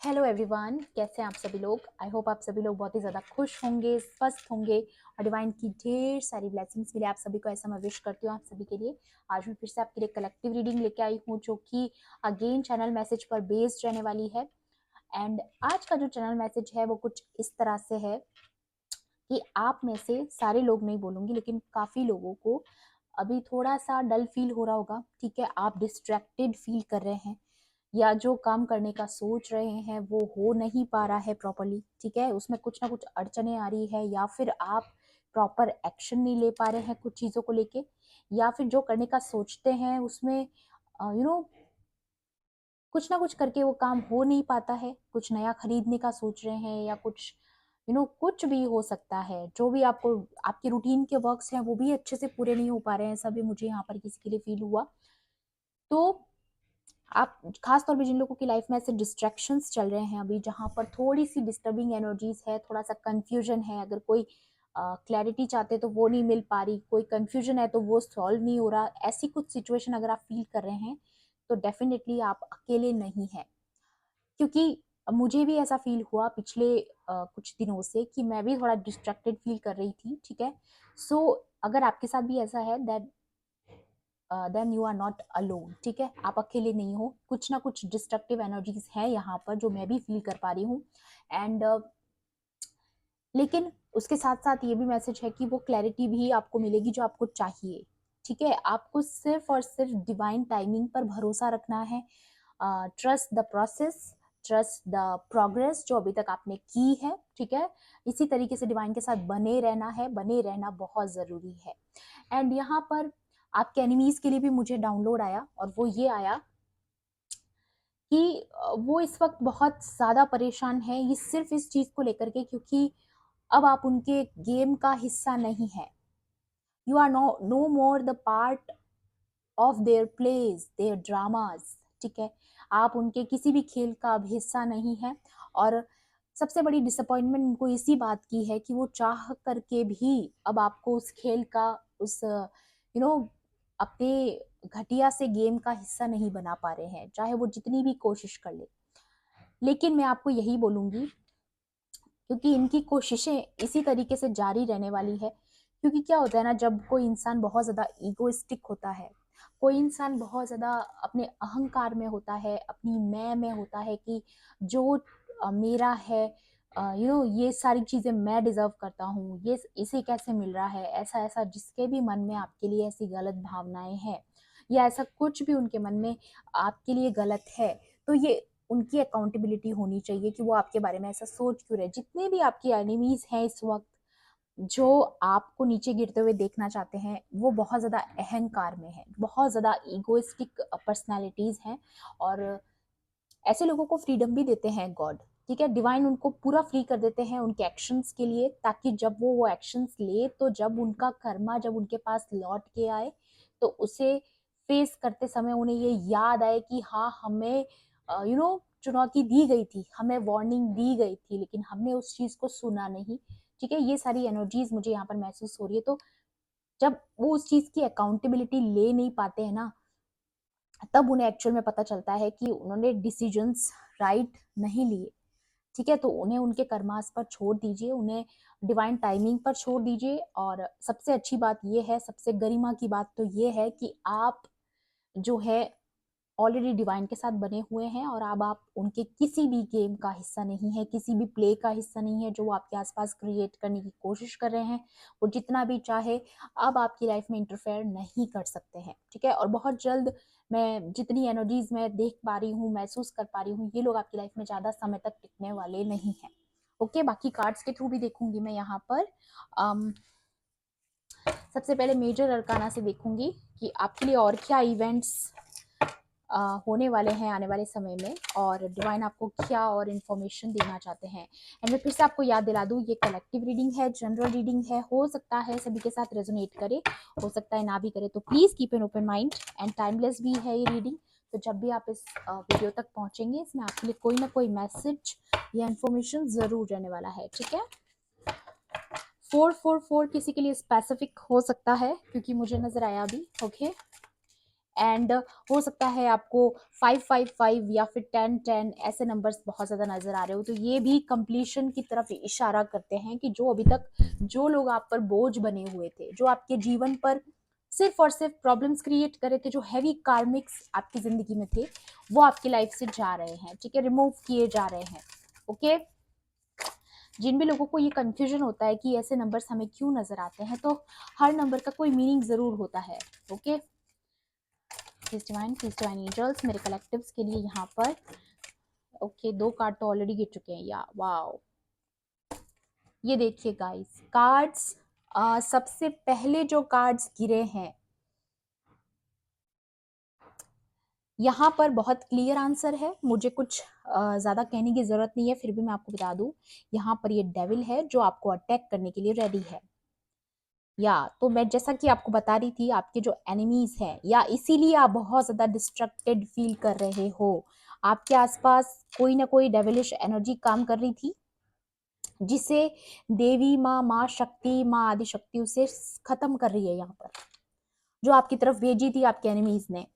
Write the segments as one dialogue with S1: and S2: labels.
S1: Hello everyone, कैसे हैं आप सभी लोग। आई होप आप सभी लोग बहुत ही ज़्यादा खुश होंगे, स्वस्थ होंगे और डिवाइन की ढेर सारी ब्लेसिंग्स मिले आप सभी को, ऐसा मैं विश करती हूँ आप सभी के लिए। आज मैं फिर से आपके लिए कलेक्टिव रीडिंग लेके आई हूँ जो कि अगेन चैनल मैसेज पर बेस्ड रहने वाली है। एंड आज का जो चैनल मैसेज है वो कुछ इस तरह से है कि आप में से सारे लोग नहीं बोलूँगी लेकिन काफ़ी लोगों को अभी थोड़ा सा डल फील हो रहा होगा। ठीक है, आप डिस्ट्रैक्टेड फील कर रहे हैं या जो काम करने का सोच रहे हैं वो हो नहीं पा रहा है प्रॉपरली। ठीक है, उसमें कुछ ना कुछ अड़चने आ रही है या फिर आप प्रॉपर एक्शन नहीं ले पा रहे हैं कुछ चीज़ों को लेके, या फिर जो करने का सोचते हैं उसमें कुछ ना कुछ करके वो काम हो नहीं पाता है। कुछ नया खरीदने का सोच रहे हैं या कुछ कुछ भी हो सकता है। जो भी आपको आपके रूटीन के वर्क्स हैं वो भी अच्छे से पूरे नहीं हो पा रहे हैं, ऐसा भी मुझे यहाँ पर किसी के लिए फील हुआ। तो आप खास तौर पे जिन लोगों की लाइफ में ऐसे डिस्ट्रैक्शंस चल रहे हैं अभी, जहाँ पर थोड़ी सी डिस्टर्बिंग एनर्जीज है, थोड़ा सा कंफ्यूजन है, अगर कोई क्लैरिटी चाहते तो वो नहीं मिल पा रही, कोई कंफ्यूजन है तो वो सॉल्व नहीं हो रहा, ऐसी कुछ सिचुएशन अगर आप फील कर रहे हैं तो डेफिनेटली आप अकेले नहीं हैं। क्योंकि मुझे भी ऐसा फील हुआ पिछले कुछ दिनों से कि मैं भी थोड़ा डिस्ट्रैक्टेड फील कर रही थी। ठीक है, सो अगर आपके साथ भी ऐसा है that then you are not alone. ठीक है, आप अकेले नहीं हो, कुछ ना कुछ डिस्ट्रक्टिव एनर्जीज है यहाँ पर जो मैं भी फील कर पा रही हूँ। एंड लेकिन उसके साथ साथ ये भी मैसेज है कि वो क्लैरिटी भी आपको मिलेगी जो आपको चाहिए। ठीक है, आपको सिर्फ और सिर्फ डिवाइन टाइमिंग पर भरोसा रखना है। Trust the process, trust the progress जो अभी तक आपने की है। ठीक है, इसी तरीके से डिवाइन के साथ बने रहना है, बने रहना बहुत ज़रूरी है। एंड यहाँ पर आपके एनिमीज के लिए भी मुझे डाउनलोड आया और वो ये आया कि वो इस वक्त बहुत ज़्यादा परेशान है, ये सिर्फ इस चीज़ को लेकर के क्योंकि अब आप उनके गेम का हिस्सा नहीं है। You are no more the part of their plays, their dramas. ठीक है, आप उनके किसी भी खेल का अब हिस्सा नहीं है। और सबसे बड़ी डिसअपॉइंटमेंट उनको इसी बात की है कि वो चाह करके भी अब आपको उस खेल का, उस अपने घटिया से गेम का हिस्सा नहीं बना पा रहे हैं, चाहे वो जितनी भी कोशिश कर ले। लेकिन मैं आपको यही बोलूंगी, क्योंकि इनकी कोशिशें इसी तरीके से जारी रहने वाली है। क्योंकि क्या होता है ना, जब कोई इंसान बहुत ज़्यादा ईगोइस्टिक होता है, कोई इंसान बहुत ज़्यादा अपने अहंकार में होता है, अपनी मैं में होता है कि जो मेरा है, ये सारी चीज़ें मैं डिज़र्व करता हूँ, ये इसे कैसे मिल रहा है, ऐसा ऐसा जिसके भी मन में आपके लिए ऐसी गलत भावनाएं हैं या ऐसा कुछ भी उनके मन में आपके लिए गलत है, तो ये उनकी अकाउंटेबिलिटी होनी चाहिए कि वो आपके बारे में ऐसा सोच क्यों रहे। जितने भी आपके एनिमीज हैं इस वक्त जो आपको नीचे गिरते हुए देखना चाहते हैं, वो बहुत ज़्यादा अहंकार में है, बहुत ज़्यादा ईगोइस्टिक पर्सनैलिटीज़ हैं। और ऐसे लोगों को फ्रीडम भी देते हैं गॉड। ठीक है, डिवाइन उनको पूरा फ्री कर देते हैं उनके एक्शंस के लिए, ताकि जब वो एक्शंस ले तो जब उनका कर्मा जब उनके पास लौट के आए तो उसे फेस करते समय उन्हें ये याद आए कि हाँ, हमें चुनौती दी गई थी, हमें वार्निंग दी गई थी, लेकिन हमने उस चीज को सुना नहीं। ठीक है, ये सारी एनर्जीज मुझे यहाँ पर महसूस हो रही है। तो जब वो उस चीज की अकाउंटेबिलिटी ले नहीं पाते हैं ना, तब उन्हें एक्चुअल में पता चलता है कि उन्होंने डिसीजंस राइट नहीं लिए। ठीक है, तो उन्हें उनके कर्मास पर छोड़ दीजिए, उन्हें डिवाइन टाइमिंग पर छोड़ दीजिए। और सबसे अच्छी बात यह है, सबसे गरिमा की बात तो ये है कि आप जो है ऑलरेडी डिवाइन के साथ बने हुए हैं और अब आप उनके किसी भी गेम का हिस्सा नहीं है, किसी भी प्ले का हिस्सा नहीं है जो वो आपके आसपास क्रिएट करने की कोशिश कर रहे हैं। वो जितना भी चाहे अब आपकी लाइफ में इंटरफेयर नहीं कर सकते हैं। ठीक है, और बहुत जल्द मैं जितनी एनर्जीज मैं देख पा रही हूँ, महसूस कर पा रही हूँ, ये लोग आपकी लाइफ में ज़्यादा समय तक टिकने वाले नहीं हैं। ओके, बाकी कार्ड्स के थ्रू भी देखूंगी मैं यहाँ पर। सबसे पहले मेजर अरकाना से देखूंगी कि आपके लिए और क्या इवेंट्स होने वाले हैं आने वाले समय में, और डिवाइन आपको क्या और इन्फॉर्मेशन देना चाहते हैं। एंड मैं फिर से आपको याद दिला दूँ, ये कलेक्टिव रीडिंग है, जनरल रीडिंग है, हो सकता है सभी के साथ रेजोनेट करे, हो सकता है ना भी करे, तो please keep an open mind. And timeless भी है ये रीडिंग, तो जब भी आप इस वीडियो तक पहुंचेंगे, इसमें आपके लिए कोई ना कोई मैसेज या इन्फॉर्मेशन ज़रूर रहने वाला है। ठीक है, 444 किसी के लिए स्पेसिफिक हो सकता है क्योंकि मुझे नजर आया अभी। ओके, एंड हो सकता है आपको 555 या फिर 1010 ऐसे नंबर्स बहुत ज़्यादा नज़र आ रहे हो, तो ये भी कंप्लीशन की तरफ इशारा करते हैं कि जो अभी तक जो लोग आप पर बोझ बने हुए थे, जो आपके जीवन पर सिर्फ और सिर्फ प्रॉब्लम्स क्रिएट कर रहे थे, जो हैवी कार्मिक्स आपकी ज़िंदगी में थे, वो आपकी लाइफ से जा रहे हैं, ठीक है, रिमूव किए जा रहे हैं। ओके, जिन भी लोगों को ये कंफ्यूजन होता है कि ऐसे नंबर्स हमें क्यों नज़र आते हैं, तो हर नंबर का कोई मीनिंग ज़रूर होता है। ओके, प्लीज डिवाइन एंजल्स मेरे कलेक्टिव्स के लिए यहाँ पर। ओके, 2 कार्ड तो ऑलरेडी गिर चुके हैं, या वाओ, ये देखिए गाइस, कार्ड्स सबसे पहले जो कार्ड्स गिरे हैं यहाँ पर बहुत क्लियर आंसर है, मुझे कुछ ज़्यादा कहने की ज़रूरत नहीं है, फिर भी मैं आपको बता दूं, यहाँ पर ये डेविल है जो आपको अटैक करने के लिए रेडी है। या तो मैं जैसा कि आपको बता रही थी, आपके जो एनिमीज हैं, या इसीलिए आप बहुत ज़्यादा डिस्ट्रक्टेड फील कर रहे हो, आपके आसपास कोई ना कोई डेविलिश एनर्जी काम कर रही थी, जिसे देवी माँ, माँ शक्ति, माँ आदि शक्ति उसे खत्म कर रही है यहाँ पर, जो आपकी तरफ भेजी थी आपके एनिमीज ने।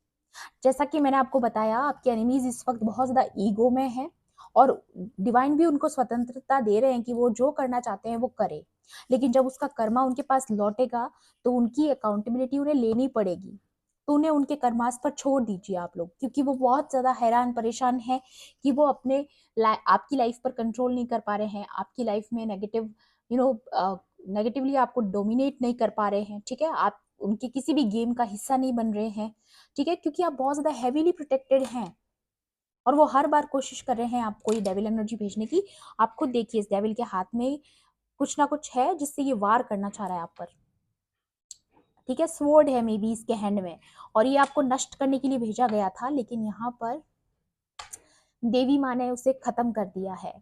S1: जैसा कि मैंने आपको बताया, आपके एनिमीज इस वक्त बहुत ज्यादा ईगो में हैं, और डिवाइन भी उनको स्वतंत्रता दे रहे हैं कि वो जो करना चाहते हैं वो करे, लेकिन जब उसका कर्मा उनके पास लौटेगा तो उनकी अकाउंटेबिलिटी उन्हें लेनी पड़ेगी। तो उन्हें उनके कर्मास पर छोड़ दीजिए आप लोग, क्योंकि वो बहुत ज्यादा हैरान परेशान है कि वो अपने आपकी लाइफ पर कंट्रोल नहीं कर पा रहे हैं, आपकी लाइफ में नेगेटिव नेगेटिवली आपको डोमिनेट नहीं कर पा रहे हैं, ठीक है, आप उनके किसी भी गेम का हिस्सा नहीं बन रहे हैं, ठीक है, क्योंकि आप बहुत ज्यादा हैवीली प्रोटेक्टेड हैं, और वो हर बार कोशिश कर रहे हैं आपको ये डेविल एनर्जी भेजने की। आप खुद देखिए, इस डेविल के हाथ में कुछ ना कुछ है जिससे ये वार करना चाह रहा है आप पर, ठीक है, स्वॉर्ड है मे बी इसके हैंड में, और ये आपको नष्ट करने के लिए भेजा गया था, लेकिन यहाँ पर देवी माँ ने उसे खत्म कर दिया है।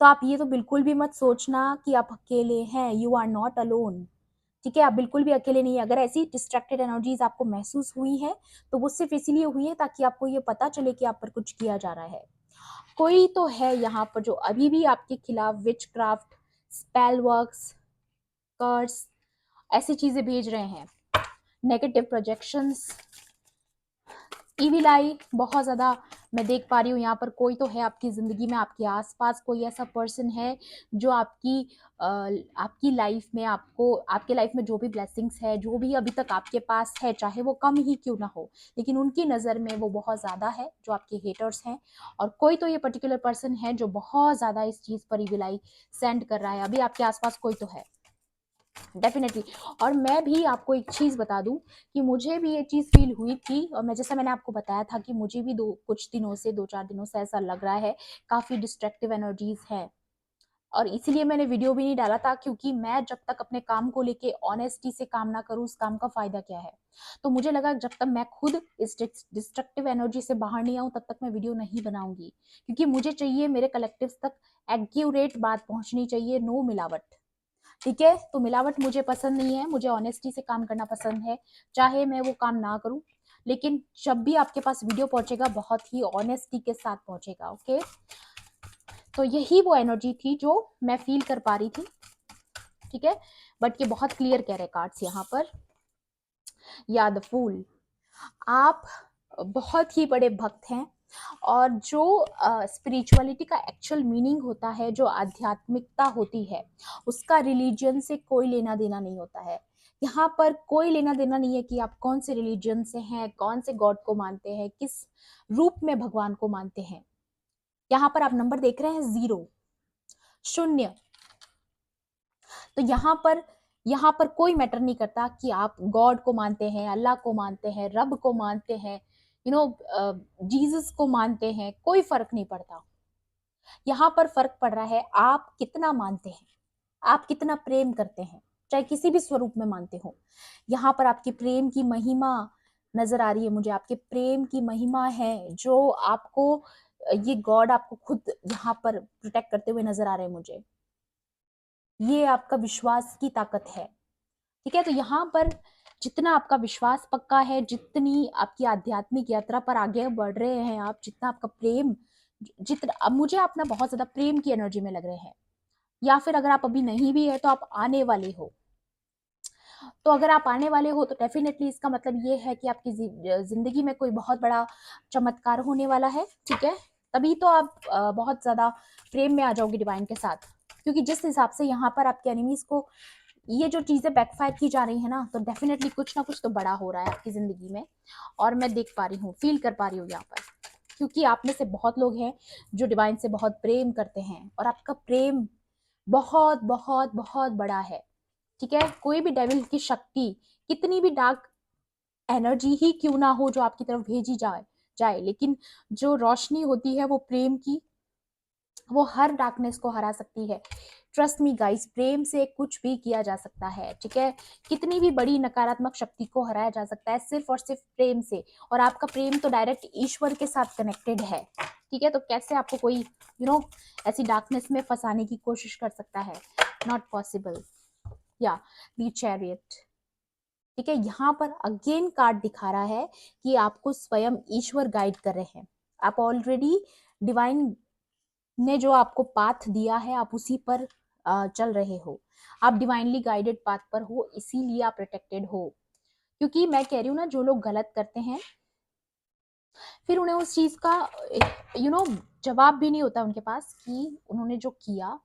S1: तो आप ये तो बिल्कुल भी मत सोचना कि आप अकेले हैं, यू आर नॉट अलोन, ठीक है, आप बिल्कुल भी अकेले नहीं है। अगर ऐसी डिस्ट्रैक्टेड एनर्जीज आपको महसूस हुई है तो वो सिर्फ इसीलिए हुई है ताकि आपको ये पता चले कि आप पर कुछ किया जा रहा है। कोई तो है यहाँ पर जो अभी भी आपके खिलाफ विच क्राफ्ट, स्पेल वर्क्स, कर्स, ऐसी चीजें भेज रहे हैं, नेगेटिव प्रोजेक्शंस, इविल आई बहुत ज्यादा मैं देख पा रही हूँ। यहाँ पर कोई तो है आपकी जिंदगी में, आपके आसपास कोई ऐसा पर्सन है जो आपकी लाइफ में, आपको आपके लाइफ में जो भी ब्लेसिंग्स है, जो भी अभी तक आपके पास है, चाहे वो कम ही क्यों ना हो, लेकिन उनकी नज़र में वो बहुत ज़्यादा है, जो आपके हेटर्स हैं। और कोई तो ये पर्टिकुलर पर्सन है जो बहुत ज़्यादा इस चीज़ पर इविल आई सेंड कर रहा है, अभी आपके आसपास कोई तो है डेफिनेटली। और मैं भी आपको एक चीज बता दूं कि मुझे भी ये चीज फील हुई थी, और मैं जैसा मैंने आपको बताया था कि मुझे भी कुछ दिनों से, 2-4 दिनों से ऐसा लग रहा है, काफी डिस्ट्रक्टिव एनर्जीज है, और इसीलिए मैंने वीडियो भी नहीं डाला था, क्योंकि मैं जब तक अपने काम को लेके ऑनेस्टी से काम ना करूं, उस काम का फायदा क्या है। तो मुझे लगा जब तक मैं खुद इस डिस्ट्रक्टिव एनर्जी से बाहर नहीं आऊं, तब तक मैं वीडियो नहीं बनाऊंगी, क्योंकि मुझे चाहिए मेरे कलेक्टिव तक एक्यूरेट बात पहुंचनी चाहिए, नो मिलावट, ठीक है। तो मिलावट मुझे पसंद नहीं है, मुझे ऑनेस्टी से काम करना पसंद है, चाहे मैं वो काम ना करूं, लेकिन जब भी आपके पास वीडियो पहुंचेगा बहुत ही ऑनेस्टी के साथ पहुंचेगा। ओके, तो यही वो एनर्जी थी जो मैं फील कर पा रही थी, ठीक है। बट ये बहुत क्लियर कह रहे कार्ड्स यहाँ पर, या द फूल, आप बहुत ही बड़े भक्त हैं, और जो स्पिरिचुअलिटी का एक्चुअल मीनिंग होता है, जो आध्यात्मिकता होती है, उसका रिलीजन से कोई लेना देना नहीं होता है। यहाँ पर कोई लेना देना नहीं है कि आप कौन से रिलीजन से हैं, कौन से गॉड को मानते हैं, किस रूप में भगवान को मानते हैं। यहाँ पर आप नंबर देख रहे हैं 0, 0। तो यहाँ पर कोई मैटर नहीं करता कि आप गॉड को मानते हैं, अल्लाह को मानते हैं, रब को मानते हैं, जीसस को मानते हैं, कोई फर्क नहीं पड़ता। यहाँ पर फर्क पड़ रहा है आप कितना मानते हैं, आप कितना प्रेम करते हैं, चाहे किसी भी स्वरूप में मानते हो। यहाँ पर आपके प्रेम की महिमा नजर आ रही है मुझे, आपके प्रेम की महिमा है, जो आपको ये गॉड आपको खुद यहाँ पर प्रोटेक्ट करते हुए नजर आ रहे हैं मुझे। ये आपका विश्वास की ताकत है, ठीक है। तो यहाँ पर जितना आपका विश्वास पक्का है, जितनी आपकी आध्यात्मिक यात्रा पर आगे बढ़ रहे हैं आप, जितना आपका प्रेम, जितना अब मुझे अपना बहुत ज्यादा प्रेम की एनर्जी में लग रहे हैं, या फिर अगर आप अभी नहीं भी है तो आप आने वाले हो। तो अगर आप आने वाले हो तो डेफिनेटली इसका मतलब ये है कि आपकी जिंदगी में कोई बहुत बड़ा चमत्कार होने वाला है, ठीक है। तभी तो आप बहुत ज्यादा प्रेम में आ जाओगे डिवाइन के साथ, क्योंकि जिस हिसाब से यहाँ पर आपके एनिमीज को ये जो चीजें बैकफायर की जा रही है ना, तो डेफिनेटली कुछ ना कुछ तो बड़ा हो रहा है आपकी जिंदगी में। और मैं देख पा रही हूँ, फील कर पा रही हूँ यहाँ पर, क्योंकि आप में से बहुत लोग हैं जो डिवाइन से बहुत प्रेम करते हैं, और आपका प्रेम बहुत बहुत बहुत बड़ा है, ठीक है। कोई भी डेविल की शक्ति, कितनी भी डार्क एनर्जी ही क्यों ना हो जो आपकी तरफ भेजी जाए, लेकिन जो रोशनी होती है वो प्रेम की, वो हर डार्कनेस को हरा सकती है। ट्रस्ट मी गाइस, प्रेम से कुछ भी किया जा सकता है, ठीक है। कितनी भी बड़ी नकारात्मक शक्ति को हराया जा सकता है सिर्फ और सिर्फ प्रेम से। और आपका प्रेम तो डायरेक्ट ईश्वर के साथ कनेक्टेड है, ठीक है। तो कैसे आपको कोई ऐसी डार्कनेस में फंसाने की कोशिश कर सकता है? Not possible. या द चैरियट, ठीक है। यहाँ पर अगेन कार्ड दिखा रहा है कि आपको स्वयं ईश्वर गाइड कर रहे हैं। आप ऑलरेडी डिवाइन ने जो आपको पाथ दिया है, आप उसी पर चल रहे हो। आप डिवाइनली गाइडेड पाथ पर हो, इसीलिए आप प्रोटेक्टेड हो। क्योंकि मैं कह रही हूँ ना, जो लोग गलत करते हैं फिर उन्हें उस चीज का जवाब भी नहीं होता उनके पास कि उन्होंने जो किया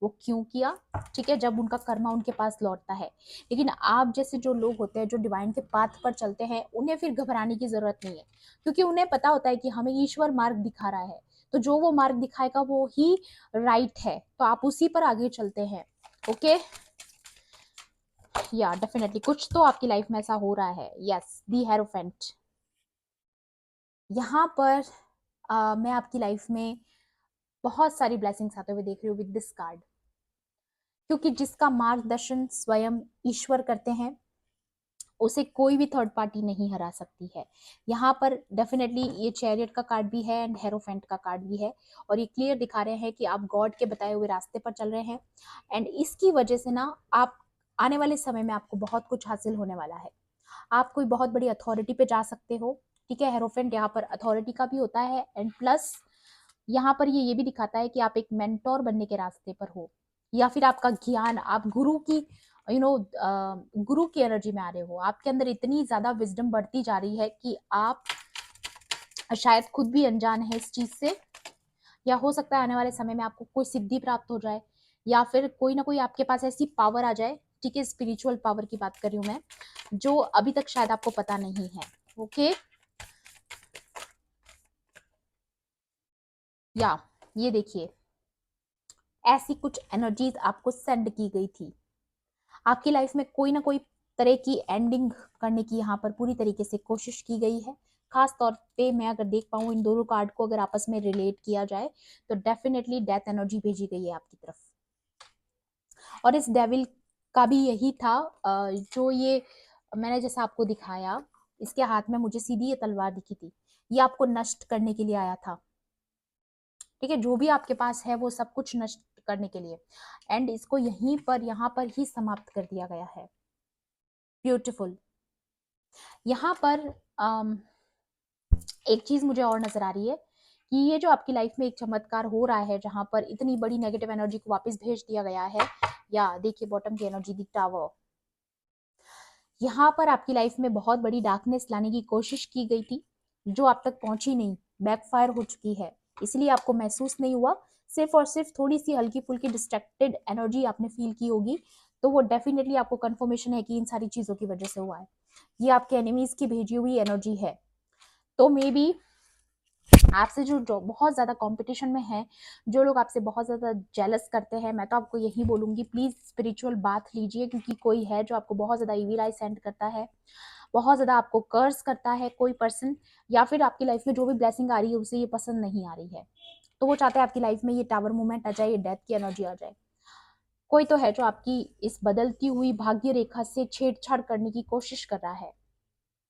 S1: वो क्यों किया, ठीक है, जब उनका कर्मा उनके पास लौटता है। लेकिन आप जैसे जो लोग होते हैं जो डिवाइन के पाथ पर चलते हैं, उन्हें फिर घबराने की जरूरत नहीं है, क्योंकि उन्हें पता होता है कि हमें ईश्वर मार्ग दिखा रहा है। तो जो वो मार्ग दिखाएगा वो ही राइट है, तो आप उसी पर आगे चलते हैं। ओके, या डेफिनेटली कुछ तो आपकी लाइफ में ऐसा हो रहा है। यस, दी हेरोफेंट। यहाँ पर मैं आपकी लाइफ में बहुत सारी ब्लेसिंग्स आते हुए देख रही हूँ विद दिस कार्ड, क्योंकि जिसका मार्गदर्शन स्वयं ईश्वर करते हैं उसे कोई भी थर्ड पार्टी नहीं हरा सकती है। यहाँ पर डेफिनेटली ये चैरियट का कार्ड भी है एंड हेरोफेंट का कार्ड भी है, और ये क्लियर दिखा रहे हैं कि आप गॉड के बताए हुए रास्ते पर चल रहे हैं। एंड इसकी वजह से ना, आप आने वाले समय में आपको बहुत कुछ हासिल होने वाला है। आप कोई बहुत बड़ी अथॉरिटी पे जा सकते हो, ठीक है। हेरोफेंट यहाँ पर अथॉरिटी का भी होता है, एंड प्लस यहाँ पर ये भी दिखाता है कि आप एक मेंटोर बनने के रास्ते पर हो, या फिर आपका ज्ञान, आप गुरु की गुरु की एनर्जी में आ रहे हो। आपके अंदर इतनी ज्यादा विजडम बढ़ती जा रही है कि आप शायद खुद भी अनजान है इस चीज से, या हो सकता है आने वाले समय में आपको कोई सिद्धि प्राप्त हो जाए, या फिर कोई ना कोई आपके पास ऐसी पावर आ जाए, ठीक है, स्पिरिचुअल पावर की बात कर रही हूँ मैं, जो अभी तक शायद आपको पता नहीं है। ओके, या ये देखिए, ऐसी कुछ एनर्जीज आपको सेंड की गई थी। आपकी लाइफ में कोई ना कोई तरह की एंडिंग करने की यहाँ पर पूरी तरीके से कोशिश की गई है। खास तौर पे मैं अगर देख पाऊँ इन दोनों कार्ड को अगर आपस में रिलेट किया जाए, तो डेफिनेटली डेथ एनर्जी भेजी गई है आपकी तरफ। और इस डेविल का भी यही था, जो ये मैंने जैसा आपको दिखाया, इसके हाथ में मुझे सीधी ये तलवार दिखी थी, ये आपको नष्ट करने के लिए आया था, ठीक है। जो भी आपके पास है वो सब कुछ नष्ट करने के लिए, एंड इसको यहीं पर यहाँ पर ही समाप्त कर दिया गया है। ब्यूटिफुल। यहाँ पर एक चीज मुझे और नजर आ रही है कि ये जो आपकी लाइफ में एक चमत्कार हो रहा है, जहां पर इतनी बड़ी नेगेटिव एनर्जी को वापस भेज दिया गया है, या देखिए बॉटम की एनर्जी दी टावर, यहाँ पर आपकी लाइफ में बहुत बड़ी डार्कनेस लाने की कोशिश की गई थी, जो आप तक पहुंची नहीं, बैकफायर हो चुकी है, इसलिए आपको महसूस नहीं हुआ। सिर्फ और सिर्फ थोड़ी सी हल्की फुल्की डिस्ट्रैक्टेड एनर्जी आपने फील की होगी, तो वो डेफिनेटली आपको कंफर्मेशन है कि इन सारी चीजों की वजह से हुआ है। ये आपके एनिमीज की भेजी हुई एनर्जी है। तो मे बी आपसे जो बहुत ज्यादा कंपटीशन में है, जो लोग आपसे बहुत ज्यादा जेलस करते हैं, मैं तो आपको यही बोलूंगी प्लीज स्पिरिचुअल बात लीजिए, क्योंकि कोई है जो आपको बहुत ज्यादा ईविल आई सेंड करता है, बहुत ज्यादा आपको कर्स करता है कोई पर्सन, या फिर आपकी लाइफ में जो भी ब्लेसिंग आ रही है उसे ये पसंद नहीं आ रही है, तो वो चाहते हैं आपकी लाइफ में ये टावर मूवमेंट आ जाए, ये डेथ की एनर्जी आ जाए। कोई तो है जो आपकी इस बदलती हुई भाग्य रेखा से छेड़छाड़ करने की कोशिश कर रहा है।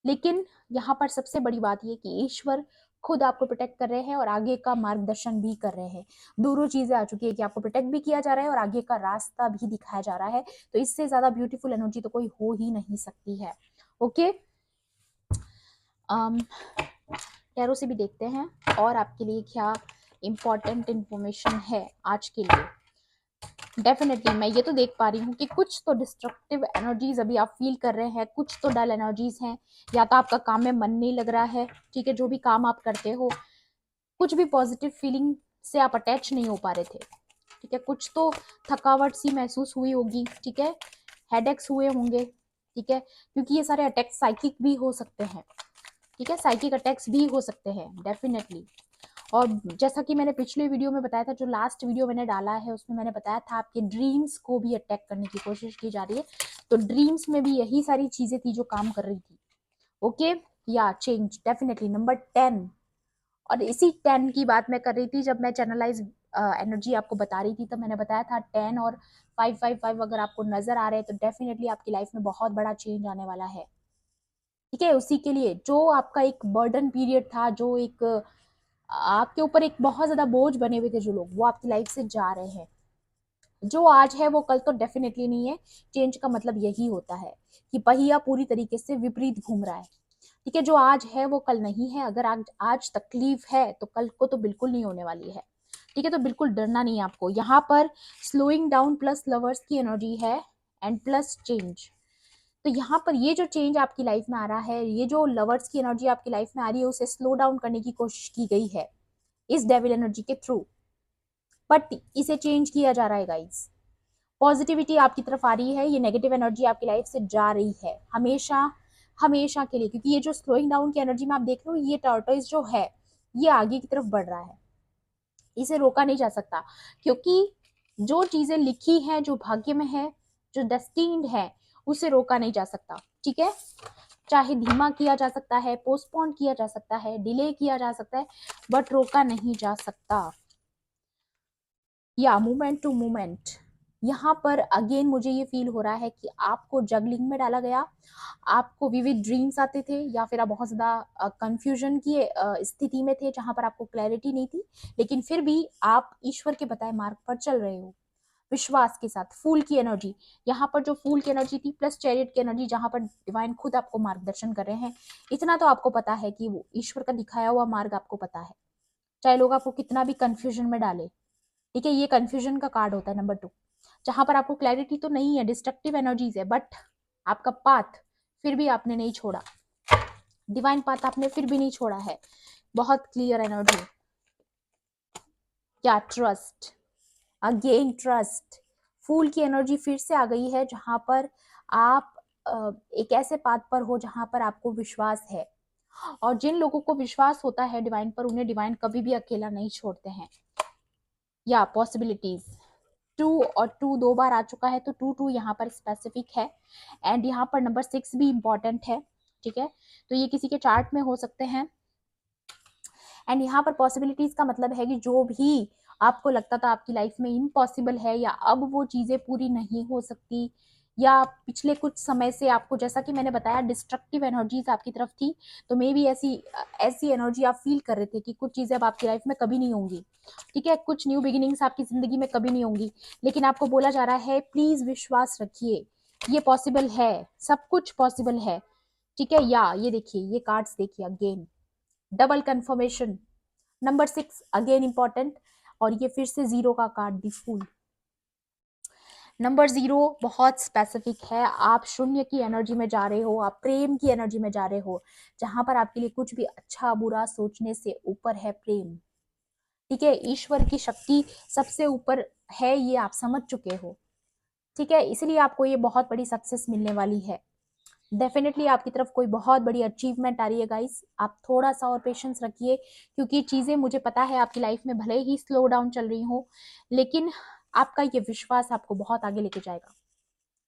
S1: लेकिन यहाँ पर सबसे बड़ी बात ये कि ईश्वर खुद आपको प्रोटेक्ट कर रहे हैं और आगे का मार्गदर्शन भी कर रहे हैं। दोनों चीजें आ चुकी है कि आपको प्रोटेक्ट भी किया जा रहा है और आगे का रास्ता भी दिखाया जा रहा है, तो इससे ज्यादा ब्यूटीफुल एनर्जी तो कोई हो ही नहीं सकती है। ओके, टैरो से भी देखते हैं और आपके लिए क्या इंपॉर्टेंट इंफॉर्मेशन है आज के लिए। डेफिनेटली मैं ये तो देख पा रही हूँ कि कुछ तो डिस्ट्रक्टिव एनर्जीज अभी आप फील कर रहे हैं, कुछ तो डल एनर्जीज हैं, या तो आपका काम में मन नहीं लग रहा है, ठीक है, जो भी काम आप करते हो, कुछ भी पॉजिटिव फीलिंग से आप अटैच नहीं हो पा रहे थे, ठीक है, कुछ तो थकावट सी महसूस हुई होगी, ठीक है, हेडेक्स हुए होंगे, ठीक है, क्योंकि ये सारे अटैक्स साइकिक भी हो सकते हैं, ठीक है, साइकिक अटैक्स भी हो सकते हैं डेफिनेटली। और जैसा कि मैंने पिछले वीडियो में बताया था, जो लास्ट वीडियो मैंने डाला है उसमें मैंने बताया था आपके ड्रीम्स को भी अटैक करने की कोशिश की जा रही है, तो ड्रीम्स में भी यही सारी चीजें थी जो काम कर रही थी। ओके, या चेंज डेफिनेटली नंबर 10। और इसी 10 की बात मैं कर रही थी जब मैं चैनलाइज एनर्जी आपको बता रही थी, तो मैंने बताया था 10 और 555 अगर आपको नजर आ रहे हैं तो डेफिनेटली आपकी लाइफ में बहुत बड़ा चेंज आने वाला है, ठीक है। उसी के लिए जो आपका एक बर्डन पीरियड था, जो एक आपके ऊपर एक बहुत ज्यादा बोझ बने हुए थे जो लोग, वो आपकी लाइफ से जा रहे हैं। जो आज है वो कल तो डेफिनेटली नहीं है। चेंज का मतलब यही होता है कि पहिया पूरी तरीके से विपरीत घूम रहा है, ठीक है। जो आज है वो कल नहीं है। अगर आज तकलीफ है तो कल को तो बिल्कुल नहीं होने वाली है, ठीक है। तो बिल्कुल डरना नहीं है आपको। यहाँ पर स्लोइंग डाउन प्लस लवर्स की एनर्जी है एंड प्लस चेंज। तो यहाँ पर ये जो चेंज आपकी लाइफ में आ रहा है, ये जो लवर्स की एनर्जी आपकी लाइफ में आ रही है, उसे स्लो डाउन करने की कोशिश की गई है इस डेविल एनर्जी के थ्रू, बट इसे चेंज किया जा रहा है गाइस। पॉजिटिविटी आपकी तरफ आ रही है, ये नेगेटिव एनर्जी आपकी लाइफ से जा रही है हमेशा, हमेशा के लिए। क्योंकि ये जो स्लोइंग डाउन की एनर्जी में आप देख रहे हो, ये टर्टोइज जो है ये आगे की तरफ बढ़ रहा है, इसे रोका नहीं जा सकता। क्योंकि जो चीजें लिखी हैं, जो भाग्य में है, जो डेस्टिन्ड है, उसे रोका नहीं जा सकता, ठीक है। चाहे धीमा किया जा सकता है, पोस्टपोन किया जा सकता है, डिले किया जा सकता है, बट रोका नहीं जा सकता। या मूवमेंट टू मूवमेंट, यहाँ पर अगेन मुझे ये फील हो रहा है कि आपको जगलिंग में डाला गया, आपको विविध ड्रीम्स आते थे, या फिर आप बहुत ज्यादा कंफ्यूजन की स्थिति में थे जहां पर आपको क्लैरिटी नहीं थी, लेकिन फिर भी आप ईश्वर के बताए मार्ग पर चल रहे हो विश्वास के साथ। फूल की एनर्जी, यहाँ पर जो फूल की एनर्जी थी प्लस चैरियट की एनर्जी, जहां पर डिवाइन खुद आपको मार्गदर्शन कर रहे हैं। इतना तो आपको पता है कि वो ईश्वर का दिखाया हुआ मार्ग आपको पता है, चाहे लोग आपको कितना भी कंफ्यूजन में डाले, ठीक है। ये कंफ्यूजन का कार्ड होता है नंबर 2, जहां पर आपको क्लैरिटी तो नहीं है, डिस्ट्रक्टिव एनर्जीज है, बट आपका पाथ फिर भी आपने नहीं छोड़ा, डिवाइन पाथ आपने फिर भी नहीं छोड़ा है। बहुत क्लियर एनर्जी। क्या ट्रस्ट, अगेन ट्रस्ट। फूल की एनर्जी फिर से आ गई है, जहां पर आप एक ऐसे पाथ पर हो जहां पर आपको विश्वास है, और जिन लोगों को विश्वास होता है डिवाइन पर, उन्हें डिवाइन कभी भी अकेला नहीं छोड़ते हैं। या पॉसिबिलिटीज, 2 और 2 दो बार आ चुका है, तो 2 यहाँ पर स्पेसिफिक है, एंड यहाँ पर नंबर 6 भी इंपॉर्टेंट है, ठीक है। तो ये किसी के चार्ट में हो सकते हैं। एंड यहाँ पर पॉसिबिलिटीज का मतलब है कि जो भी आपको लगता था आपकी लाइफ में इम्पॉसिबल है, या अब वो चीजें पूरी नहीं हो सकती, या पिछले कुछ समय से आपको, जैसा कि मैंने बताया, डिस्ट्रक्टिव एनर्जीज आपकी तरफ थी, तो मे भी ऐसी ऐसी एनर्जी आप फील कर रहे थे कि कुछ चीजें अब आपकी लाइफ में कभी नहीं होंगी, ठीक है। कुछ न्यू बिगिनिंग्स आपकी जिंदगी में कभी नहीं होंगी, लेकिन आपको बोला जा रहा है प्लीज विश्वास रखिए, ये पॉसिबल है, सब कुछ पॉसिबल है, ठीक है। या ये देखिए, ये कार्ड्स देखिए again, double confirmation, number 6 again important, और ये फिर से 0 का कार्ड, दी फूल। नंबर 0 बहुत स्पेसिफिक है, आप शून्य की एनर्जी में जा रहे हो, आप प्रेम की एनर्जी में जा रहे हो, जहां पर आपके लिए कुछ भी अच्छा बुरा सोचने से ऊपर है प्रेम, ठीक है। ईश्वर की शक्ति सबसे ऊपर है, ये आप समझ चुके हो, ठीक है। इसलिए आपको ये बहुत बड़ी सक्सेस मिलने वाली है। डेफिनेटली आपकी तरफ कोई बहुत बड़ी अचीवमेंट आ रही है गाइस, आप थोड़ा सा और पेशेंस रखिए, क्योंकि चीजें मुझे पता है आपकी लाइफ में भले ही स्लो डाउन चल रही हो, लेकिन आपका ये विश्वास आपको बहुत आगे लेके जाएगा।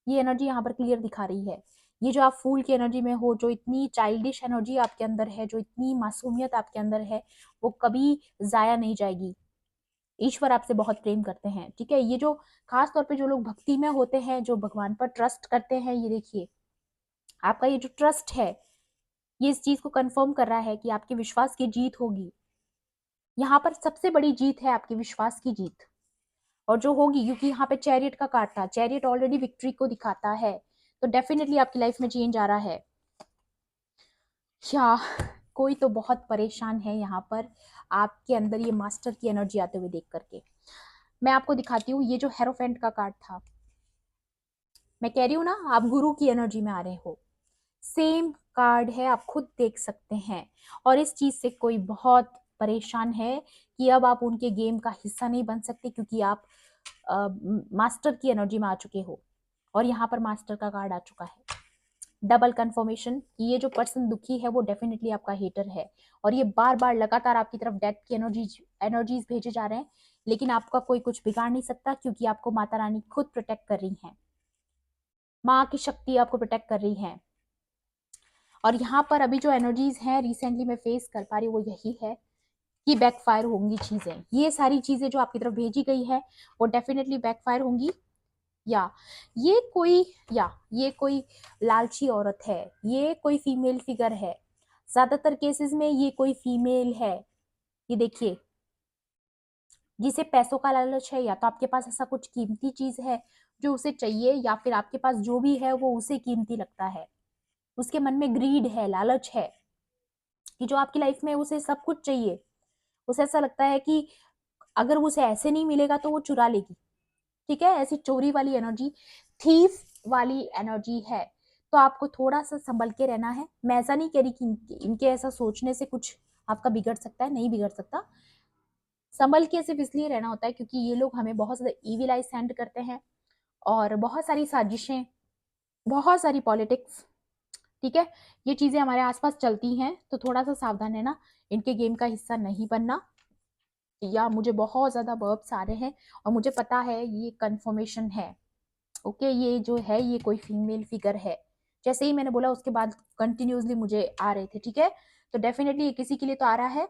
S1: ये एनर्जी यहाँ पर क्लियर दिखा रही है। ये जो आप फूल की एनर्जी में हो, जो इतनी चाइल्डिश एनर्जी आपके अंदर है, जो इतनी मासूमियत आपके अंदर है, वो कभी जाया नहीं जाएगी। ईश्वर आपसे बहुत प्रेम करते हैं, ठीक है। ये जो खास तौर पे जो लोग भक्ति में होते हैं, जो भगवान पर ट्रस्ट करते हैं, ये देखिए आपका ये जो ट्रस्ट है, ये इस चीज को कंफर्म कर रहा है कि आपके विश्वास की जीत होगी। यहाँ पर सबसे बड़ी जीत है आपके विश्वास की जीत, और जो होगी, क्योंकि यहाँ पे चैरियट का कार्ड था, चैरियट ऑलरेडी विक्ट्री को दिखाता है, तो डेफिनेटली आपकी लाइफ में चेंज आ रहा है। या कोई तो बहुत परेशान है यहाँ पर, आपके अंदर ये मास्टर की एनर्जी आते हुए देख करके। मैं आपको दिखाती हूँ, ये जो हेरोफेंट का कार्ड था, मैं कह रही हूँ ना आप गुरु की एनर्जी में आ रहे हो, सेम कार्ड है, आप खुद देख सकते हैं। और इस चीज से कोई बहुत परेशान है कि अब आप उनके गेम का हिस्सा नहीं बन सकते, क्योंकि आप मास्टर की एनर्जी में आ चुके हो। और यहाँ पर मास्टर का कार्ड आ चुका है, डबल कंफर्मेशन कि ये जो पर्सन दुखी है वो डेफिनेटली आपका हेटर है, और ये बार बार लगातार आपकी तरफ डेथ की एनर्जीज भेजे जा रहे हैं, लेकिन आपका कोई कुछ बिगाड़ नहीं सकता, क्योंकि आपको माता रानी खुद प्रोटेक्ट कर रही हैं, माँ की शक्ति आपको प्रोटेक्ट कर रही है। और यहाँ पर अभी जो एनर्जीज हैं रिसेंटली मैं फेस कर पा रही हूँ वो यही है कि बैकफायर होंगी चीजें, ये सारी चीजें जो आपकी तरफ भेजी गई है वो डेफिनेटली बैकफायर होंगी। या ये कोई या ये कोई लालची औरत है, ये कोई फीमेल फिगर है, ज्यादातर केसेस में ये कोई फीमेल है। ये देखिए, जिसे पैसों का लालच है, या तो आपके पास ऐसा कुछ कीमती चीज है जो उसे चाहिए, या फिर आपके पास जो भी है वो उसे कीमती लगता है, उसके मन में ग्रीड है, लालच है कि जो आपकी लाइफ में उसे सब कुछ चाहिए। उसे ऐसा लगता है कि अगर उसे ऐसे नहीं मिलेगा तो वो चुरा लेगी। ठीक है, ऐसी चोरी वाली एनर्जी, थीफ वाली एनर्जी है। तो आपको थोड़ा सा संभल के रहना है। मैं ऐसा नहीं कह रही कि इनके ऐसा सोचने से कुछ आपका बिगड़ सकता है, नहीं बिगड़ सकता। संभल के सिर्फ इसलिए रहना होता है क्योंकि ये लोग हमें बहुत ज्यादा ईविल आई सेंड करते हैं, और बहुत सारी साजिशें, बहुत सारी पॉलिटिक्स, ठीक है, ये चीजें हमारे आसपास चलती हैं। तो थोड़ा सा सावधान रहना, इनके गेम का हिस्सा नहीं बनना। या मुझे बहुत ज्यादा वर्ब्स आ रहे हैं और मुझे पता है ये कंफर्मेशन है। ओके, ये जो है ये कोई फीमेल फिगर है, जैसे ही मैंने बोला उसके बाद कंटिन्यूसली मुझे आ रहे थे। ठीक है, तो डेफिनेटली ये किसी के लिए तो आ रहा है।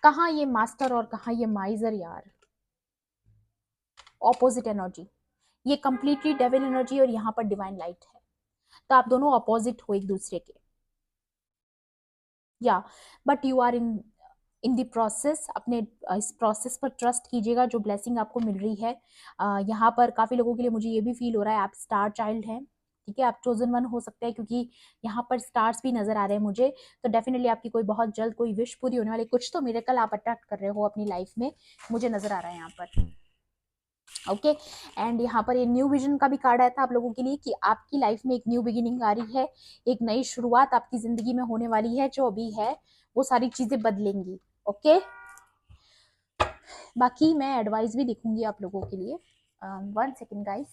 S1: कहाँ ये मास्टर और कहाँ ये माइजर यार, ऑपोजिट एनर्जी, ये कंप्लीटली डेविल एनर्जी और यहाँ पर डिवाइन लाइट है। तो आप दोनों ऑपोजिट हो एक दूसरे के। या but you are in the process. अपने इस प्रोसेस पर ट्रस्ट कीजिएगा, जो ब्लेसिंग आपको मिल रही है। यहाँ पर काफी लोगों के लिए मुझे ये भी फील हो रहा है आप स्टार चाइल्ड हैं। ठीक है, आप चोजन वन हो सकते हैं, क्योंकि यहाँ पर स्टार्स भी नजर आ रहे हैं मुझे। तो डेफिनेटली आपकी कोई बहुत जल्द कोई विश पूरी होने वाली, कुछ तो मिरेकल आप अट्रैक्ट कर रहे हो अपनी लाइफ में, मुझे नजर आ रहा है यहाँ पर। ओके, एंड यहाँ पर ये न्यू विजन का भी कार्ड आया था आप लोगों के लिए कि आपकी लाइफ में एक न्यू बिगिनिंग आ रही है, एक नई शुरुआत आपकी जिंदगी में होने वाली है। जो अभी है वो सारी चीजें बदलेंगी। ओके, बाकी मैं एडवाइस भी लिखूंगी आप लोगों के लिए। 1 सेकेंड गाइस।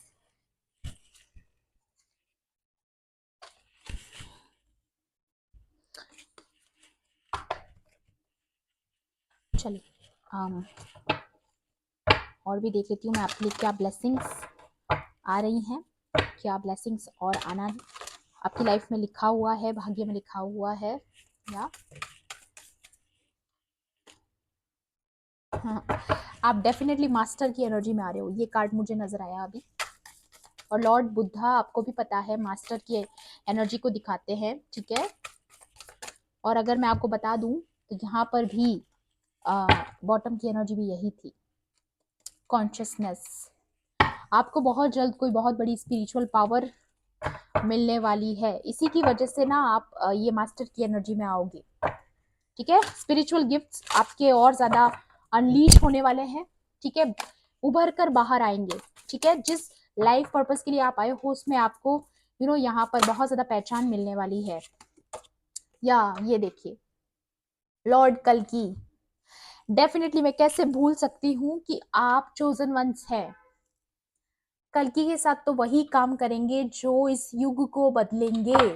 S1: चलिए, और भी देख लेती हूँ मैं आपके लिए क्या ब्लेसिंग्स आ रही हैं, क्या ब्लेसिंग्स और आना आपकी लाइफ में लिखा हुआ है, भाग्य में लिखा हुआ है। या हाँ, आप डेफिनेटली मास्टर की एनर्जी में आ रहे हो, ये कार्ड मुझे नजर आया अभी। और लॉर्ड बुद्धा आपको भी पता है मास्टर की एनर्जी को दिखाते हैं। ठीक है, और अगर मैं आपको बता दूं तो यहाँ पर भी बॉटम की एनर्जी भी यही थी, कॉन्शियसनेस। आपको बहुत जल्द कोई बहुत बड़ी स्पिरिचुअल पावर मिलने वाली है, इसी की वजह से ना आप ये मास्टर की एनर्जी में आओगे। ठीक है, स्पिरिचुअल गिफ्ट्स आपके और ज्यादा अनलीश होने वाले हैं। ठीक है, उभर कर बाहर आएंगे। ठीक है, जिस लाइफ पर्पस के लिए आप आए हो उसमें आपको यहाँ पर बहुत ज्यादा पहचान मिलने वाली है। या ये देखिए, लॉर्ड कल्कि, डेफिनेटली मैं कैसे भूल सकती हूँ कि आप चोजन वंस है। कल्कि के साथ तो वही काम करेंगे जो इस युग को बदलेंगे।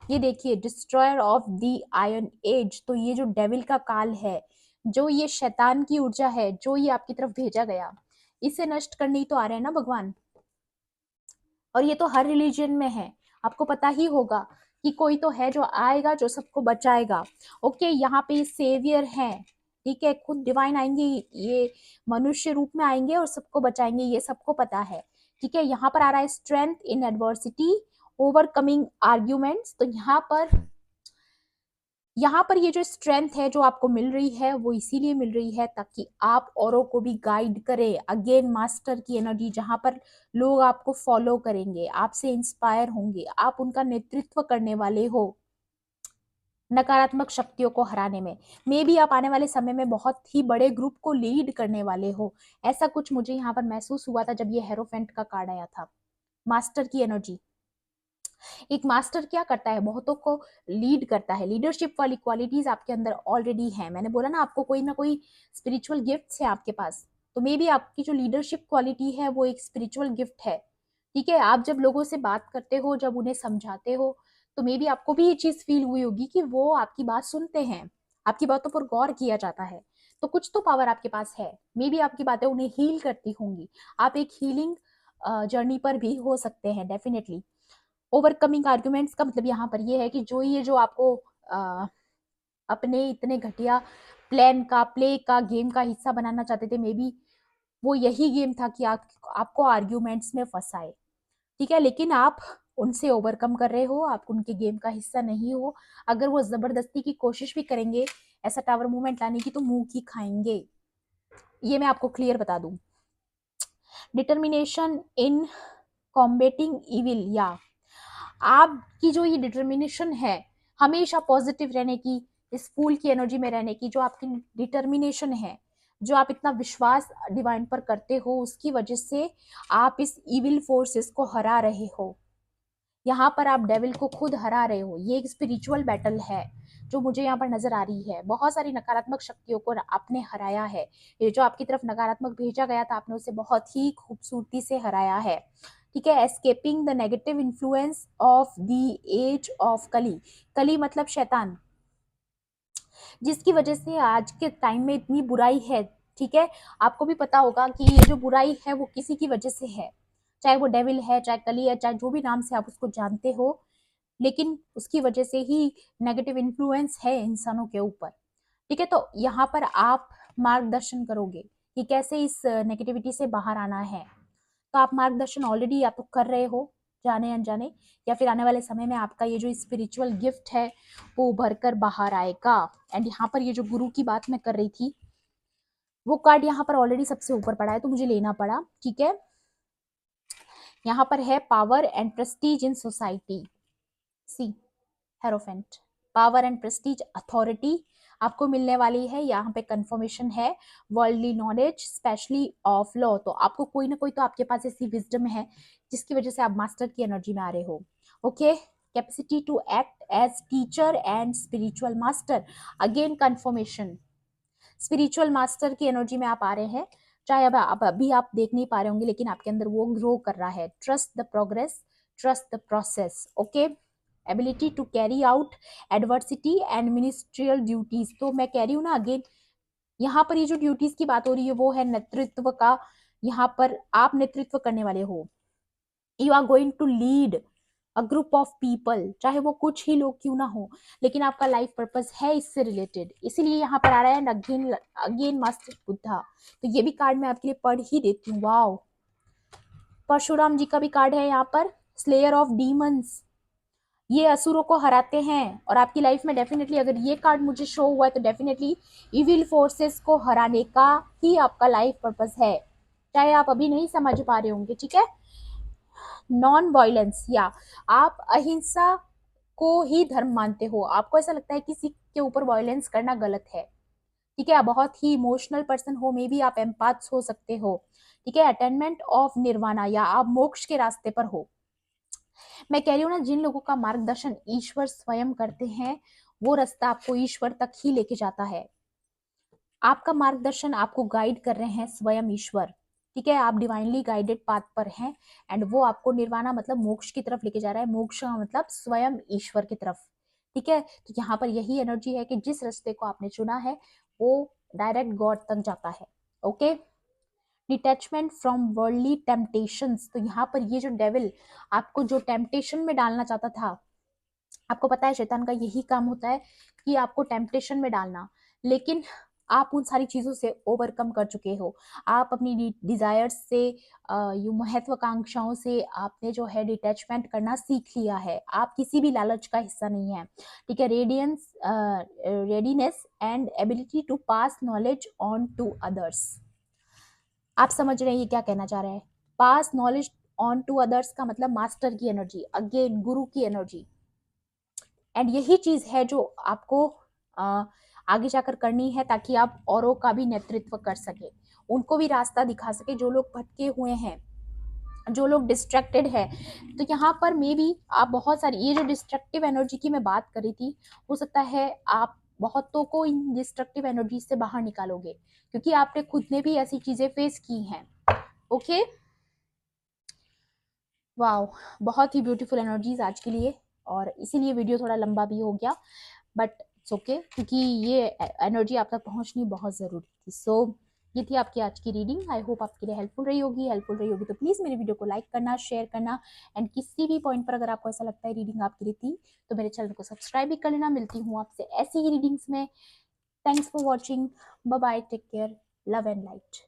S1: ये देखिए, destroyer of the iron age, तो ये जो डेविल का काल है, जो ये शैतान की ऊर्जा है, जो ये आपकी तरफ भेजा गया, इसे नष्ट करने ही तो आ रहे हैं ना भगवान। और ये तो हर रिलीजन में है, आपको पता ही होगा कि कोई तो है जो आएगा जो सबको बचाएगा। ओके, यहाँ पे सेवियर है। ठीक है, खुद डिवाइन आएंगे, ये मनुष्य रूप में आएंगे और सबको बचाएंगे, ये सबको पता है। ठीक है, यहाँ पर आ रहा है strength in adversity, overcoming arguments. तो यहाँ पर ये जो स्ट्रेंथ है जो आपको मिल रही है वो इसीलिए मिल रही है ताकि आप औरों को भी गाइड करें। अगेन मास्टर की एनर्जी, जहां पर लोग आपको फॉलो करेंगे, आपसे इंस्पायर होंगे, आप उनका नेतृत्व करने वाले हो। नकारात्मक शक्तियों को हराने में। मे बी आप आने वाले समय में बहुत ही बड़े ग्रुप को लीड करने वाले हो, ऐसा कुछ मुझे यहाँ पर महसूस हुआ था जब ये हेरोफेंट का कार्ड आया था। मास्टर की एनर्जी, एक मास्टर क्या करता है, बहुतों को लीड करता है। लीडरशिप वाली क्वालिटीज आपके अंदर ऑलरेडी है। मैंने बोला ना आपको कोई ना कोई स्पिरिचुअल गिफ्ट्स है आपके पास, तो मे बी आपकी जो लीडरशिप क्वालिटी है वो एक स्पिरिचुअल गिफ्ट है। ठीक है, आप जब लोगों से बात करते हो, जब उन्हें समझाते हो, तो मे बी आपको भी ये चीज फील हुई होगी कि वो आपकी बात सुनते हैं, आपकी बातों पर गौर किया जाता है। तो कुछ तो पावर आपके पास है, मे बी आपकी बातें उन्हें हील करती होंगी। आप एक हीलिंग जर्नी पर भी हो सकते हैं डेफिनेटली। ओवरकमिंग आर्ग्यूमेंट्स का मतलब यहाँ पर ये है कि जो आपको अपने इतने घटिया प्लान का, प्ले का, गेम का हिस्सा बनाना चाहते थे, मे बी वो यही गेम था कि आपको आर्ग्यूमेंट्स में फंसाए। ठीक है, लेकिन आप उनसे ओवरकम कर रहे हो, आप उनके गेम का हिस्सा नहीं हो। अगर वो जबरदस्ती की कोशिश भी करेंगे ऐसा टावर मूवमेंट लाने की, तो मुंह की खाएंगे, ये मैं आपको क्लियर बता दूं। डिटर्मिनेशन इन कॉम्बेटिंग इविल, या आपकी जो ये डिटर्मिनेशन है हमेशा पॉजिटिव रहने की, इस फूल की एनर्जी में रहने की, जो आपकी डिटर्मिनेशन है, जो आप इतना विश्वास डिवाइन पर करते हो, उसकी वजह से आप इस इविल फोर्सेस को हरा रहे हो। यहाँ पर आप डेविल को खुद हरा रहे हो। ये एक स्पिरिचुअल बैटल है जो मुझे यहाँ पर नजर आ रही है। बहुत सारी नकारात्मक शक्तियों को आपने हराया है। ये जो आपकी तरफ नकारात्मक भेजा गया था, आपने उसे बहुत ही खूबसूरती से हराया है। ठीक है, escaping the negative influence of the age of Kali. Kali मतलब शैतान, जिसकी वजह से आज के टाइम में इतनी बुराई है। ठीक है, आपको भी पता होगा कि ये जो बुराई है वो किसी की वजह से है, चाहे वो डेविल है, चाहे कली है, चाहे जो भी नाम से आप उसको जानते हो, लेकिन उसकी वजह से ही नेगेटिव इन्फ्लुएंस है इंसानों के ऊपर। ठीक है, तो यहाँ पर आप मार्गदर्शन करोगे कि कैसे इस नेगेटिविटी से बाहर आना है। तो आप मार्गदर्शन ऑलरेडी या तो कर रहे हो जाने अनजाने, या फिर आने वाले समय में आपका ये जो स्पिरिचुअल गिफ्ट है वो उभर कर बाहर आएगा। एंड यहाँ पर ये जो गुरु की बात मैं कर रही थी, वो कार्ड यहाँ पर ऑलरेडी सबसे ऊपर पड़ा है तो मुझे लेना पड़ा। ठीक है, यहाँ पर है power and prestige in society. See, hierophant, power and prestige, authority आपको मिलने वाली है। यहाँ पे कंफर्मेशन है worldly knowledge, specially of law. तो आपको कोई ना कोई तो आपके पास ऐसी विजडम है जिसकी वजह से आप मास्टर की एनर्जी में आ रहे हो। Okay, capacity to act as teacher and spiritual master, again confirmation, spiritual master की एनर्जी में आप आ रहे हैं। चाहे अब अभी आप देख नहीं पा रहे होंगे, लेकिन आपके अंदर वो ग्रो कर रहा है। Trust the progress, trust the process. Okay, ability to carry out adversity and ministerial duties. तो मैं कह रही हूँ ना अगेन, यहाँ पर ये जो ड्यूटीज की बात हो रही है वो है नेतृत्व का। यहाँ पर आप नेतृत्व करने वाले हो, you are going to lead a group of people, चाहे वो कुछ ही लोग क्यों ना हो, लेकिन आपका लाइफ पर्पस है इससे रिलेटेड, इसीलिए यहाँ पर आ रहा है अगेन अगेन मास्टर बुद्धा। तो ये भी कार्ड मैं आपके लिए पढ़ ही देती हूँ। वाओ, परशुराम जी का भी कार्ड है यहाँ पर, स्लेयर ऑफ डीमंस, ये असुरों को हराते हैं। और आपकी लाइफ में डेफिनेटली अगर ये कार्ड मुझे शो हुआ है तो डेफिनेटली इविल फोर्सेस को हराने का ही आपका लाइफ पर्पस है, चाहे आप अभी नहीं समझ पा रहे होंगे। ठीक है, नॉन वायलेंस, या आप अहिंसा को ही धर्म मानते हो, आपको ऐसा लगता है किसी के ऊपर वायलेंस करना गलत है। ठीक है, आप बहुत ही इमोशनल पर्सन हो, मे बी आप एम्पाथ्स हो सकते हो। ठीक है, अटेनमेंट ऑफ निर्वाणा, या आप मोक्ष के रास्ते पर हो। मैं कह रही हूँ ना, जिन लोगों का मार्गदर्शन ईश्वर स्वयं करते हैं वो रास्ता आपको ईश्वर तक ही लेके जाता है। आपका मार्गदर्शन आपको गाइड कर रहे हैं स्वयं ईश्वर। ठीक है, आप डिवाइनली गाइडेड पाथ पर हैं एंड वो आपको निर्वाणा मतलब मोक्ष की तरफ लेके जा रहा है। मोक्ष का मतलब स्वयं ईश्वर की तरफ। ठीक है, तो यहाँ पर यही एनर्जी है कि जिस रास्ते को आपने चुना है वो डायरेक्ट गॉड तक जाता है। Okay, detachment from worldly temptations. तो यहाँ पर ये जो डेविल आपको जो टेम्पटेशन में डालना चाहता था, आपको पता है शैतान का यही काम होता है कि आपको टेम्पटेशन में डालना, लेकिन आप उन सारी चीजों से ओवरकम कर चुके हो। आप अपनी डिजायर्स से, यू महत्वाकांक्षाओं से आपने जो है डिटैचमेंट करना सीख लिया है। आप किसी भी लालच का हिस्सा नहीं है। ठीक है, radiance, readiness and ability to pass knowledge on to others. आप समझ रहे हैं ये क्या कहना चाह रहे हैं? पास नॉलेज ऑन टू अदर्स का मतलब मास्टर की एनर्जी, अगेन गुरु की एनर्जी। एंड यही चीज है जो आपको आगे जाकर करनी है, ताकि आप औरों का भी नेतृत्व कर सके, उनको भी रास्ता दिखा सके, जो लोग भटके हुए हैं, जो लोग डिस्ट्रैक्टेड है। तो यहाँ पर मे बी आप बहुत सारी, ये जो डिस्ट्रक्टिव एनर्जी की मैं बात करी थी, हो सकता है आप बहुतों को इन डिस्ट्रक्टिव एनर्जी से बाहर निकालोगे, क्योंकि आपने खुद ने भी ऐसी चीजें फेस की हैं। ओके, वाओ, बहुत ही ब्यूटीफुल एनर्जीज आज के लिए, और इसीलिए वीडियो थोड़ा लंबा भी हो गया, बट इट्स ओके, क्योंकि ये एनर्जी आप तक पहुंचनी बहुत ज़रूरी थी। सो ये थी आपकी आज की रीडिंग। आई होप आपके लिए हेल्पफुल रही होगी तो प्लीज़ मेरे वीडियो को लाइक करना, शेयर करना, एंड किसी भी पॉइंट पर अगर आपको ऐसा लगता है रीडिंग आपके लिए थी तो मेरे चैनल को सब्सक्राइब भी कर लेना। मिलती हूँ आपसे ऐसी ही रीडिंग्स में। Thanks for watching, bye bye, take care, love and light.